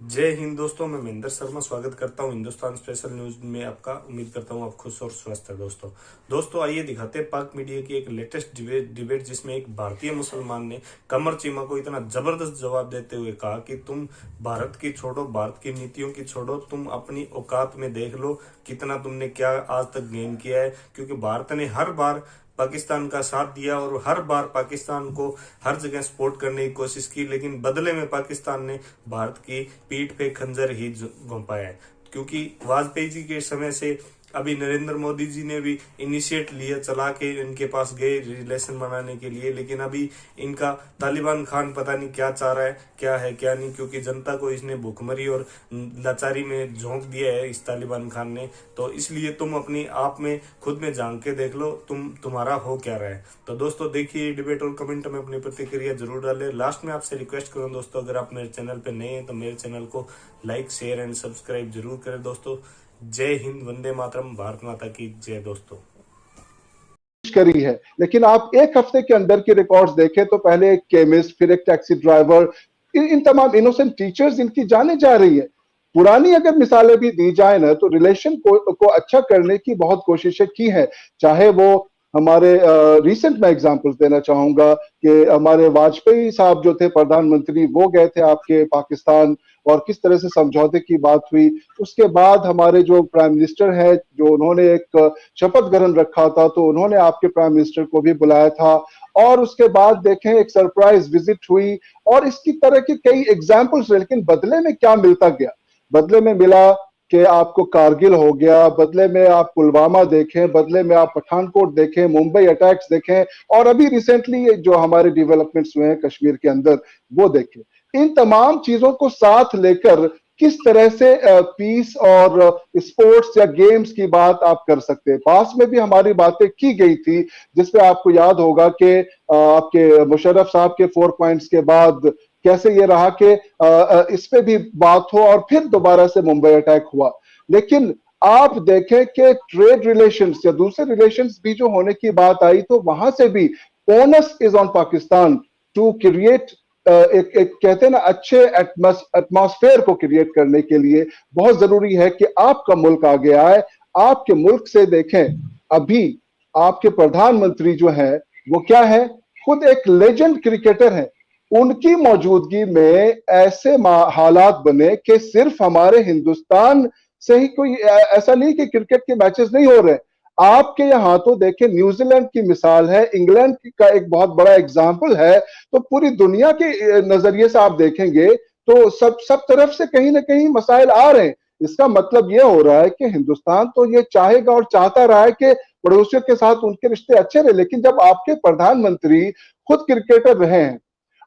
जय हिंद दोस्तों। मैं महेंद्र शर्मा स्वागत करता हूं हिंदुस्तान स्पेशल न्यूज में आपका। उम्मीद करता हूं आप खुश और स्वस्थ है। दोस्तों आइए दिखाते हैं पाक मीडिया की एक लेटेस्ट डिबेट जिसमें एक भारतीय मुसलमान ने कमर चीमा को इतना जबरदस्त जवाब देते हुए कहा कि तुम भारत की छोड़ो, भारत की नीतियों की छोड़ो, तुम अपनी औकात में देख लो कितना तुमने क्या आज तक गेन किया है। क्योंकि भारत ने हर बार पाकिस्तान का साथ दिया और हर बार पाकिस्तान को हर जगह सपोर्ट करने की कोशिश की, लेकिन बदले में पाकिस्तान ने भारत की पीठ पे खंजर ही घोंपाया है। क्योंकि वाजपेयी जी के समय से अभी नरेंद्र मोदी जी ने भी इनिशिएट लिया, चला के इनके पास गए रिलेशन बनाने के लिए, लेकिन अभी इनका तालिबान खान पता नहीं क्या चाह रहा है, क्या है क्या नहीं। क्योंकि जनता को इसने भूखमरी और लाचारी में झोंक दिया है इस तालिबान खान ने। तो इसलिए तुम अपनी आप में खुद में झांक के देख लो तुम्हारा हो क्या रहा है। तो दोस्तों देखिए डिबेट और कमेंट में अपनी प्रतिक्रिया जरूर डालें। लास्ट में आपसे रिक्वेस्ट करूं दोस्तों, अगर आप मेरे चैनल पे नए हैं तो मेरे चैनल को लाइक शेयर एंड सब्सक्राइब जरूर करें दोस्तों। जय हिंद, वंदे मातरम, भारत माता की जय दोस्तों। करी है। लेकिन आप एक हफ्ते के अंदर के रिकॉर्ड्स देखें तो पहले एक केमिस्ट, फिर एक टैक्सी ड्राइवर, इन तमाम इनोसेंट टीचर्स इनकी जाने जा रही है। पुरानी अगर मिसालें भी दी जाए ना तो रिलेशन को अच्छा करने की बहुत कोशिशें की है। चाहे वो हमारे रिसेंट में एग्जांपल्स देना चाहूंगा कि हमारे वाजपेयी साहब जो थे प्रधानमंत्री, वो गए थे आपके पाकिस्तान और किस तरह से समझौते की बात हुई। उसके बाद हमारे जो प्राइम मिनिस्टर है, जो उन्होंने एक शपथ ग्रहण रखा था तो उन्होंने आपके प्राइम मिनिस्टर को भी बुलाया था। और उसके बाद देखें एक सरप्राइज विजिट हुई और इसकी तरह की कई एग्जाम्पल्स। लेकिन बदले में क्या मिलता गया? बदले में मिला कि आपको कारगिल हो गया, बदले में आप पुलवामा देखें, बदले में आप पठानकोट देखें, मुंबई अटैक्स देखें, और अभी रिसेंटली जो हमारे डेवलपमेंट्स हुए हैं कश्मीर के अंदर वो देखें। इन तमाम चीजों को साथ लेकर किस तरह से पीस और स्पोर्ट्स या गेम्स की बात आप कर सकते हैं। पास में भी हमारी बातें की गई थी जिसपे आपको याद होगा कि आपके मुशर्रफ साहब के 4 पॉइंट्स के बाद कैसे ये रहा कि इस पे भी बात हो और फिर दोबारा से मुंबई अटैक हुआ। लेकिन आप देखें कि ट्रेड रिलेशंस या दूसरे रिलेशंस भी जो होने की बात आई तो वहां से भी onus is on Pakistan to create एक कहते हैं ना अच्छे एटमॉस्फेयर को क्रिएट करने के लिए बहुत जरूरी है कि आपका मुल्क आगे आए। आपके मुल्क से देखें, अभी आपके प्रधानमंत्री जो है वो क्या है, खुद एक लेजेंड क्रिकेटर है। उनकी मौजूदगी में ऐसे हालात बने कि सिर्फ हमारे हिंदुस्तान से ही कोई ऐसा नहीं कि क्रिकेट के मैचेस नहीं हो रहे। आपके यहाँ तो देखें न्यूजीलैंड की मिसाल है, इंग्लैंड का एक बहुत बड़ा एग्जाम्पल है। तो पूरी दुनिया के नजरिए से आप देखेंगे तो सब सब तरफ से कहीं ना कहीं मसाइल आ रहे हैं। इसका मतलब यह हो रहा है कि हिंदुस्तान तो ये चाहेगा और चाहता रहा है कि पड़ोसियों के साथ उनके रिश्ते अच्छे रहे। लेकिन जब आपके प्रधानमंत्री खुद क्रिकेटर रहे हैं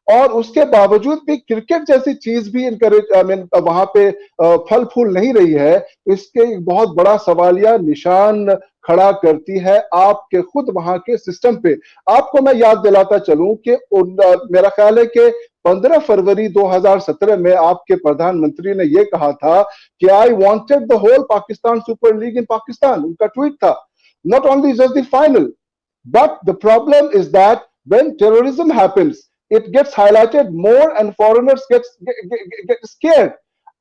और उसके बावजूद भी क्रिकेट जैसी चीज भी इनकरेज आई मीन वहां पे फल फूल नहीं रही है, तो इसके एक बहुत बड़ा सवालिया निशान खड़ा करती है आपके खुद वहां के सिस्टम पे। आपको मैं याद दिलाता चलूं कि मेरा ख्याल है कि 15 फरवरी 2017 में आपके प्रधानमंत्री ने यह कहा था कि I wanted the whole Pakistan super league in Pakistan. उनका ट्वीट था, not only just the final but the problem is that when terrorism happens it gets highlighted more and foreigners get scared।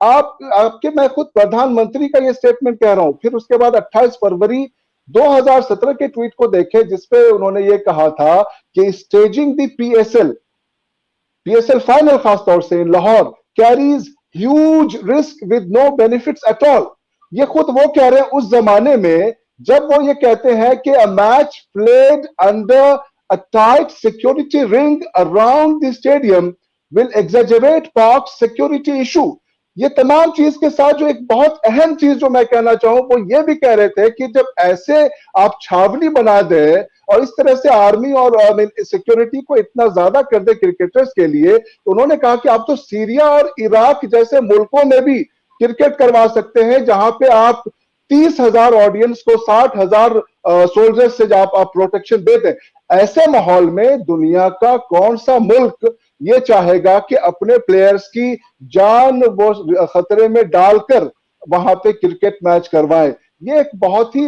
आपके मैं खुद प्रधानमंत्री का ये स्टेटमेंट कह रहा हूं। फिर उसके बाद 28 फरवरी 2017 के ट्वीट को देखें जिसपे उन्होंने ये कहा था कि स्टेजिंग द पीएसएल फाइनल खासतौर से in Lahore carries huge risk with no benefits at all. ये खुद वो कह रहे हैं उस जमाने में जब वो ये कहते हैं कि a match played under a tight security ring around the stadium will exaggerate पाक सिक्योरिटी इशू। ये तमाम चीज के साथ जो एक बहुत अहम चीज जो मैं कहना चाहूं वो ये भी कह रहे थे कि जब ऐसे आप छावनी बना दे और इस तरह से आर्मी और सिक्योरिटी को इतना ज्यादा कर दे क्रिकेटर्स के लिए, तो उन्होंने कहा कि आप तो सीरिया और इराक जैसे मुल्कों में भी क्रिकेट करवा सकते हैं जहां पे आप 30,000 ऑडियंस को 60,000 सोल्जर्स से आप प्रोटेक्शन दे दें। ऐसे माहौल में दुनिया का कौन सा मुल्क ये चाहेगा कि अपने प्लेयर्स की जान वो खतरे में डालकर वहां पे क्रिकेट मैच करवाएं? ये एक बहुत ही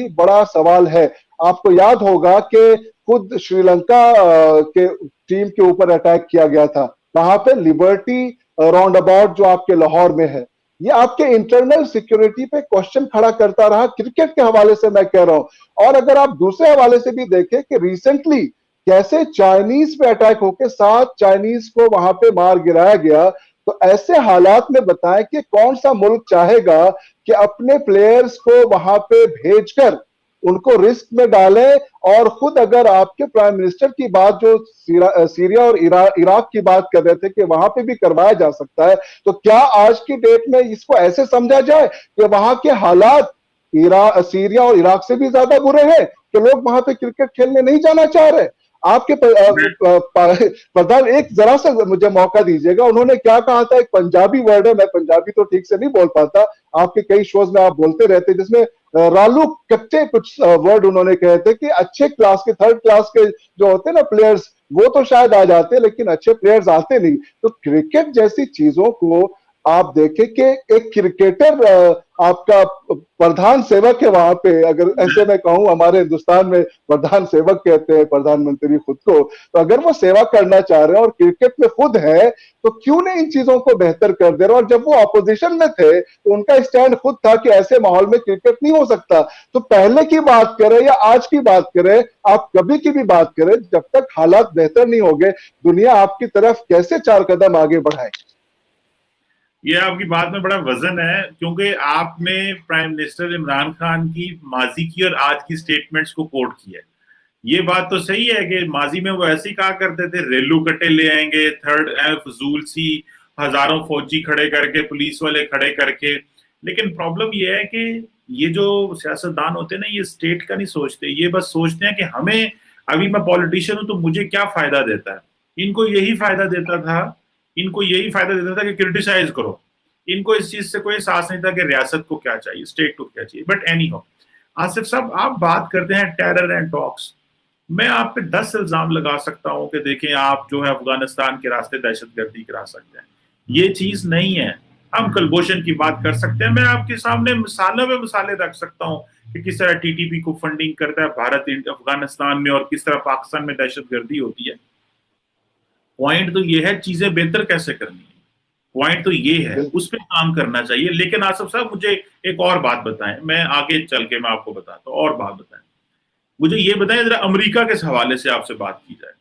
बड़ा सवाल है। आपको याद होगा कि खुद श्रीलंका के टीम के ऊपर अटैक किया गया था। वहां पे लिबर्टी राउंड अबाउट जो आपके लाहौर में है, ये आपके इंटरनल सिक्योरिटी पे क्वेश्चन खड़ा करता रहा, क्रिकेट के हवाले से मैं कह रहा हूं। और अगर आप दूसरे हवाले से भी देखें कि रिसेंटली कैसे चाइनीज पे अटैक होकर 7 चाइनीज को वहां पे मार गिराया गया, तो ऐसे हालात में बताएं कि कौन सा मुल्क चाहेगा कि अपने प्लेयर्स को वहां पे भेजकर उनको रिस्क में डालें। और खुद अगर आपके प्राइम मिनिस्टर की बात जो सीरिया और इराक की बात कर रहे थे कि वहां पे भी करवाया जा सकता है, तो क्या आज की डेट में इसको ऐसे समझा जाए कि वहां के हालात सीरिया और इराक से भी ज्यादा बुरे हैं कि लोग वहां पे क्रिकेट खेलने नहीं जाना चाह रहे? आपके प्रधान, एक जरा सा मुझे मौका दीजिएगा, उन्होंने क्या कहा था, एक पंजाबी वर्ड है, मैं पंजाबी तो ठीक से नहीं बोल पाता, आपके कई शोज में आप बोलते रहते, जिसमें रालू कच्चे कुछ वर्ड उन्होंने कहे थे कि अच्छे क्लास के, थर्ड क्लास के जो होते हैं ना प्लेयर्स, वो तो शायद आ जाते लेकिन अच्छे प्लेयर्स आते नहीं। तो क्रिकेट जैसी चीजों को आप देखें कि एक क्रिकेटर आपका प्रधान सेवक है वहां पे, अगर ऐसे मैं कहूं, हमारे हिंदुस्तान में प्रधान सेवक कहते हैं प्रधानमंत्री खुद को, तो अगर वो सेवा करना चाह रहे हैं और क्रिकेट में खुद है, तो क्यों नहीं इन चीजों को बेहतर कर दे रहे? और जब वो ऑपोजिशन में थे तो उनका स्टैंड खुद था कि ऐसे माहौल में क्रिकेट नहीं हो सकता। तो पहले की बात करें या आज की बात करें, आप कभी की भी बात करें, जब तक हालात बेहतर नहीं होंगे, दुनिया आपकी तरफ कैसे 4 कदम आगे बढ़ाए? ये आपकी बात में बड़ा वजन है, क्योंकि आपने प्राइम मिनिस्टर इमरान खान की माजी की और आज की स्टेटमेंट्स को कोट किया है। ये बात तो सही है कि माजी में वो ऐसे ही कहा करते थे, रेलू कट्टे ले आएंगे, थर्ड फजूल सी हजारों फौजी खड़े करके, पुलिस वाले खड़े करके। लेकिन प्रॉब्लम ये है कि ये जो सियासतदान होते हैं ना, ये स्टेट का नहीं सोचते, ये बस सोचते हैं कि हमें, अभी मैं पॉलिटिशियन हूं तो मुझे क्या फायदा देता है। इनको यही फायदा देता था, इनको यही फायदा देता था कि क्रिटिसाइज करो। इनको इस चीज से कोई एहसास नहीं था कि रियासत को क्या चाहिए, स्टेट को क्या चाहिए। बट एनी हो, आसिफ साहब, आप बात करते हैं टेरर एंड टॉक्स। मैं आप पे 10 इल्जाम लगा सकता हूं कि देखें आप जो है अफगानिस्तान के रास्ते दहशतगर्दी करा सकते हैं। ये चीज नहीं है। हम कलभूषण की बात कर सकते हैं, मैं आपके सामने मिसालों में मिसालें रख सकता हूं कि किस तरह टीटीपी को फंडिंग करता है भारत अफगानिस्तान में, और किस तरह पाकिस्तान में दहशतगर्दी होती है। पॉइंट तो ये है, चीजें बेहतर कैसे करनी है, पॉइंट तो ये है, उस पर काम करना चाहिए। लेकिन आसिफ साहब, मुझे एक और बात बताएं, मैं आगे चल के मैं आपको बताता हूं, और बात बताएं मुझे, ये बताएं जरा, अमेरिका के हवाले से आपसे बात की जाए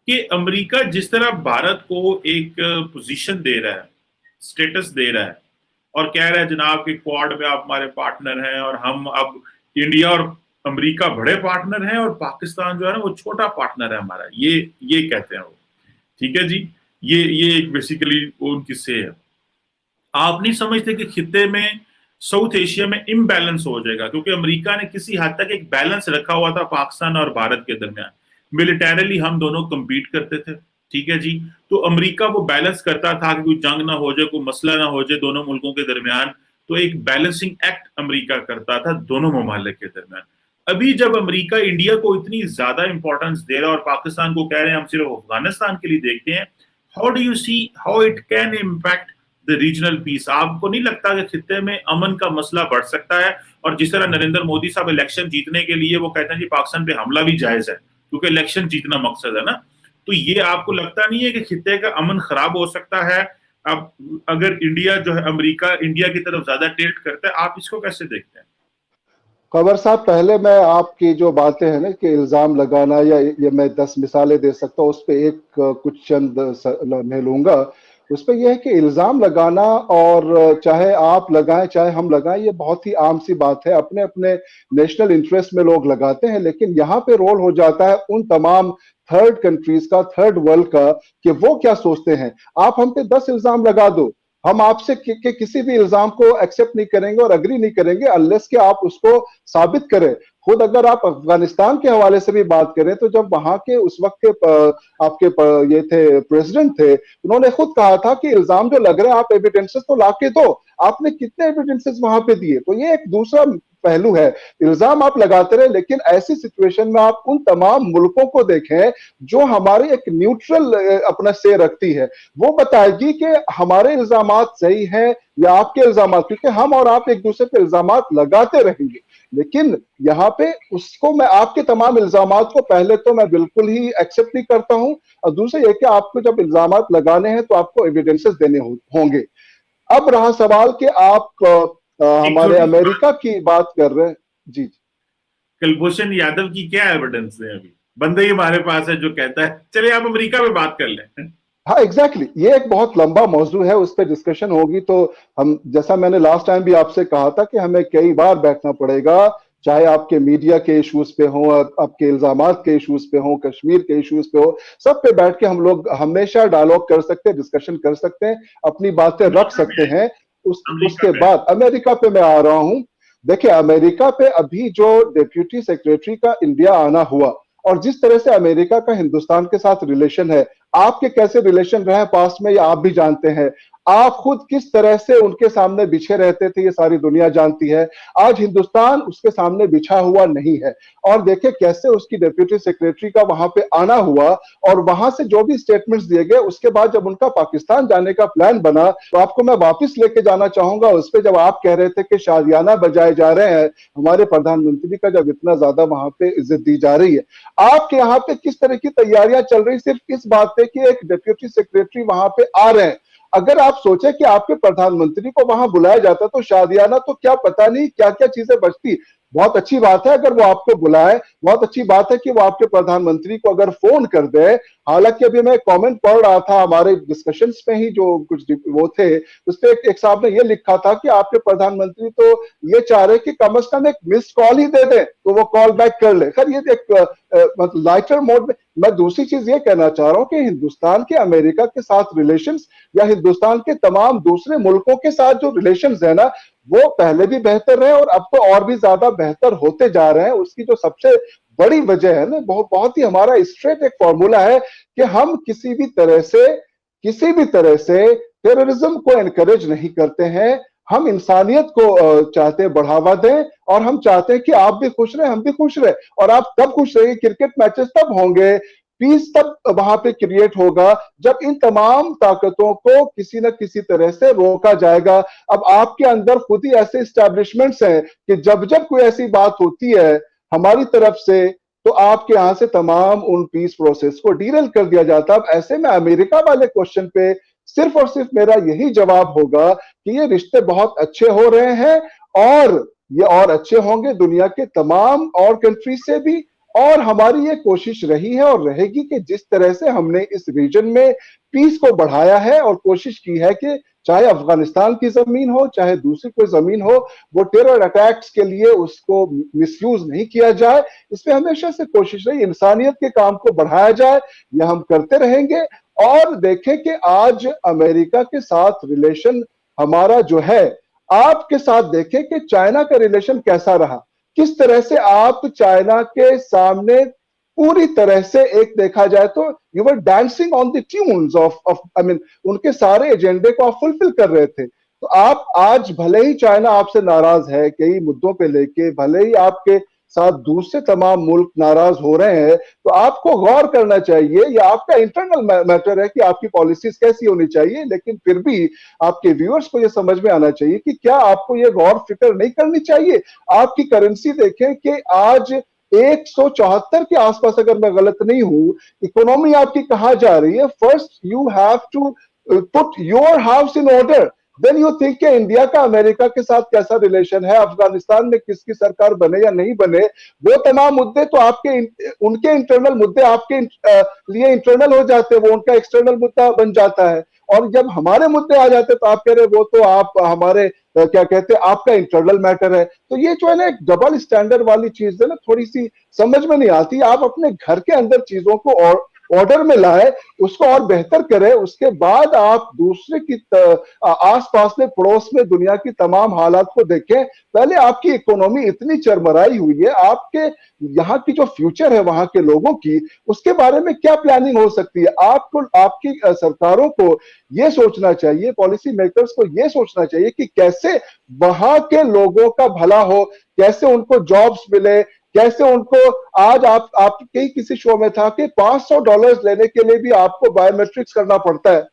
कि अमेरिका जिस तरह भारत को एक पोजीशन दे रहा है, स्टेटस दे रहा है, और कह रहा है जनाब कि क्वाड में आप हमारे पार्टनर हैं, और हम अब इंडिया और अमेरिका बड़े पार्टनर हैं और पाकिस्तान जो है ना वो छोटा पार्टनर है हमारा, ये कहते हैं वो। ठीक है जी, ये एक बेसिकली उनकी से है। आप नहीं समझते कि खित्ते में, साउथ एशिया में इम्बैलेंस हो जाएगा, क्योंकि अमेरिका ने किसी हद तक एक बैलेंस रखा हुआ था पाकिस्तान और भारत के दरमियान। मिलिटरीली हम दोनों कम्पीट करते थे, ठीक है जी। तो अमेरिका वो बैलेंस करता था कि कोई जंग ना हो जाए, कोई मसला ना हो जाए दोनों मुल्कों के दरमियान। तो एक बैलेंसिंग एक्ट अमेरिका करता था दोनों ममालिक के दरमियान। अभी जब अमेरिका इंडिया को इतनी ज्यादा इंपॉर्टेंस दे रहा है और पाकिस्तान को कह रहे हैं हम सिर्फ अफगानिस्तान के लिए देखते हैं, how do you see how it can impact the regional piece? आपको नहीं लगता कि खित्ते में अमन का मसला बढ़ सकता है? और जिस तरह नरेंद्र मोदी साहब इलेक्शन जीतने के लिए वो कहते हैं जी पाकिस्तान पे हमला भी जायज है, क्योंकि इलेक्शन जीतना मकसद है ना, तो ये आपको लगता नहीं है कि खित्ते का अमन खराब हो सकता है अब अगर इंडिया जो है, अमेरिका इंडिया की तरफ ज्यादा टिल्ट करता है? आप इसको कैसे देखते हैं? खबर साहब, पहले मैं आपकी जो बातें हैं ना कि इल्जाम लगाना, या ये मैं 10 मिसालें दे सकता हूँ, उस पर एक कुछ चंद मैं लूंगा। उस पर यह है कि इल्जाम लगाना, और चाहे आप लगाएं चाहे हम लगाएं, ये बहुत ही आम सी बात है, अपने अपने नेशनल इंटरेस्ट में लोग लगाते हैं। लेकिन यहाँ पे रोल हो जाता है उन तमाम थर्ड कंट्रीज का, थर्ड वर्ल्ड का, कि वो क्या सोचते हैं। आप हम पे 10 इल्जाम लगा दो, हम आपसे के किसी भी इल्जाम को एक्सेप्ट नहीं करेंगे और अग्री नहीं करेंगे अनलेस कि आप उसको साबित करें। खुद अगर आप अफगानिस्तान के हवाले से भी बात करें, तो जब वहां के उस वक्त के आपके ये थे प्रेसिडेंट थे, उन्होंने खुद कहा था कि इल्जाम जो लग रहे हैं आप एविडेंसेस तो लाके दो। आपने कितने एविडेंसेस वहां पे दिए? तो ये एक दूसरा पहलू है। इल्जाम आप लगाते रहे, लेकिन ऐसी सिचुएशन में आप उन तमाम मुल्कों को देखें जो हमारे एक न्यूट्रल अपना से रखती है, वो बताएगी कि हमारे इल्जामात सही हैं या आपके इल्जामात, क्योंकि हम और आप एक दूसरे पे इल्जामात लगाते रहेंगे। लेकिन यहाँ पे उसको मैं आपके तमाम इल्जामात को पहले तो मैं बिल्कुल ही एक्सेप्ट नहीं करता हूं, और दूसरा ये कि आपको जब इल्जामात लगाने हैं तो आपको एविडेंसेस देने होंगे। अब रहा सवाल कि आप एक हमारे छोटी सी बात, अमेरिका की बात कर रहे हैं। जी जी। कुलभूषण यादव की क्या एविडेंस है? अभी बंदे ही हमारे पास है जो कहता है चलिए आप अमेरिका में बात कर लें। हाँ एग्जैक्टली ये एक बहुत लंबा मौजू है, उस पर डिस्कशन होगी तो हम, जैसा मैंने लास्ट टाइम भी आपसे कहा था कि हमें कई बार बैठना पड़ेगा, चाहे आपके मीडिया के इश्यूज पे हो, आपके इल्जामात के इश्यूज पे हो, कश्मीर के इश्यूज पे हो, सब पे बैठ के हम लोग हमेशा डायलॉग कर सकते हैं, डिस्कशन कर सकते हैं, अपनी बातें रख सकते हैं। अमेरिका उसके पे बाद अमेरिका पे मैं आ रहा हूं। देखिए अमेरिका पे अभी जो डिप्यूटी सेक्रेटरी का इंडिया आना हुआ, और जिस तरह से अमेरिका का हिंदुस्तान के साथ रिलेशन है, आपके कैसे रिलेशन रहे पास्ट में ये आप भी जानते हैं, आप खुद किस तरह से उनके सामने बिछे रहते थे ये सारी दुनिया जानती है। आज हिंदुस्तान उसके सामने बिछा हुआ नहीं है, और देखिए कैसे उसकी डिप्यूटी सेक्रेटरी का वहां पे आना हुआ, और वहां से जो भी स्टेटमेंट्स दिए गए, उसके बाद जब उनका पाकिस्तान जाने का प्लान बना, तो आपको मैं वापस लेके जाना चाहूंगा उस पर, जब आप कह रहे थे कि शादियाना बजाए जा रहे हैं हमारे प्रधानमंत्री का, जब इतना ज्यादा वहां पे इज्जत दी जा रही है। आपके यहाँ पे किस तरह की तैयारियां चल रही सिर्फ इस बात पे कि एक डिप्यूटी सेक्रेटरी वहां पे आ रहे हैं। अगर आप सोचे कि आपके प्रधानमंत्री को वहां बुलाया जाता तो शादियाना तो क्या पता नहीं क्या क्या चीजें बचती। बहुत अच्छी बात है अगर वो आपको बुलाए, बहुत अच्छी बात है कि वो आपके प्रधानमंत्री को अगर फोन कर दे। हालांकि अभी मैं कमेंट पढ़ रहा था हमारे डिस्कशंस में ही, जो कुछ वो थे उस पे एक साहब ने ये लिखा था कि आपके प्रधानमंत्री तो ये चाह रहे कि कम से कम एक मिस्ड कॉल ही दे दे तो वो कॉल बैक कर ले। खैर ये एक मतलब लाइटर मोड में। मैं दूसरी चीज ये कहना चाह रहा हूं कि हिंदुस्तान के अमेरिका के साथ रिलेशंस, या हिंदुस्तान के तमाम दूसरे मुल्कों के साथ जो रिलेशंस है ना, वो पहले भी बेहतर रहे और अब तो और भी ज्यादा बेहतर होते जा रहे हैं। उसकी जो सबसे बड़ी वजह है ना, बहुत ही हमारा स्ट्रेट एक फॉर्मूला है कि हम किसी भी तरह से टेररिज्म को एनकरेज नहीं करते हैं। हम इंसानियत को चाहते हैं बढ़ावा दें, और हम चाहते हैं कि आप भी खुश रहे, हम भी खुश रहे। और आप तब खुश रहिए, क्रिकेट मैचेस तब होंगे, पीस तब वहां पे क्रिएट होगा जब इन तमाम ताकतों को किसी न किसी तरह से रोका जाएगा। अब आपके अंदर खुद ही ऐसे स्टैब्लिशमेंट्स हैं कि जब जब कोई ऐसी बात होती है हमारी तरफ से, तो आपके यहां से तमाम उन पीस प्रोसेस को डीरेल कर दिया जाता है। अब ऐसे में अमेरिका वाले क्वेश्चन पे सिर्फ और सिर्फ मेरा यही जवाब होगा कि ये रिश्ते बहुत अच्छे हो रहे हैं, और ये और अच्छे होंगे दुनिया के तमाम और कंट्री से भी। और हमारी ये कोशिश रही है और रहेगी कि जिस तरह से हमने इस रीजन में पीस को बढ़ाया है और कोशिश की है कि चाहे अफगानिस्तान की जमीन हो चाहे दूसरी कोई जमीन हो, वो टेरर अटैक्स के लिए उसको मिसयूज नहीं किया जाए। इसमें हमेशा से कोशिश रही इंसानियत के काम को बढ़ाया जाए, यह हम करते रहेंगे। और देखें कि आज अमेरिका के साथ रिलेशन हमारा जो है, आपके साथ देखें कि चाइना का रिलेशन कैसा रहा, किस तरह से आप चाइना के सामने पूरी तरह से एक देखा जाए तो you were dancing on the tunes of I mean उनके सारे एजेंडे को आप फुलफिल कर रहे थे। तो आप आज भले ही चाइना आपसे नाराज है कई मुद्दों पे लेके, भले ही आपके साथ दूसरे तमाम मुल्क नाराज हो रहे हैं, तो आपको गौर करना चाहिए, ये आपका इंटरनल मैटर है कि आपकी पॉलिसीज कैसी होनी चाहिए। लेकिन फिर भी आपके व्यूअर्स को ये समझ में आना चाहिए कि क्या आपको ये गौर फिक्र नहीं करनी चाहिए। आपकी करेंसी देखें कि आज 174 के आसपास, अगर मैं गलत नहीं हूं, इकोनॉमी आपकी कहां जा रही है। First you have to put your house in order, then you think कि इंडिया का अमेरिका के साथ कैसा रिलेशन है, अफगानिस्तान में किसकी सरकार बने या नहीं बने, वो तमाम मुद्दे तो आपके उनके इंटरनल मुद्दे आपके लिए इंटरनल हो जाते हैं, वो उनका एक्सटर्नल मुद्दा बन जाता है। और जब हमारे मुद्दे आ जाते तो आप कह रहे वो तो आप हमारे क्या कहते हैं आपका इंटरनल मैटर है। तो ये जो है ना एक डबल स्टैंडर्ड वाली चीज है ना, थोड़ी सी समझ में नहीं आती। आप अपने घर के अंदर चीजों को और ऑर्डर में लाए, उसको और बेहतर करें, उसके बाद आप दूसरे की आसपास में पड़ोस में दुनिया की तमाम हालात को देखें। पहले आपकी इकोनॉमी इतनी चरमराई हुई है, आपके यहाँ की जो फ्यूचर है वहां के लोगों की, उसके बारे में क्या प्लानिंग हो सकती है। आपको आपकी सरकारों को ये सोचना चाहिए, पॉलिसी मेकर्स को ये सोचना चाहिए कि कैसे वहां के लोगों का भला हो, कैसे उनको जॉब्स मिले, कैसे उनको आज आपके किसी शो में था कि $500 लेने के लिए भी आपको बायोमेट्रिक्स करना पड़ता है।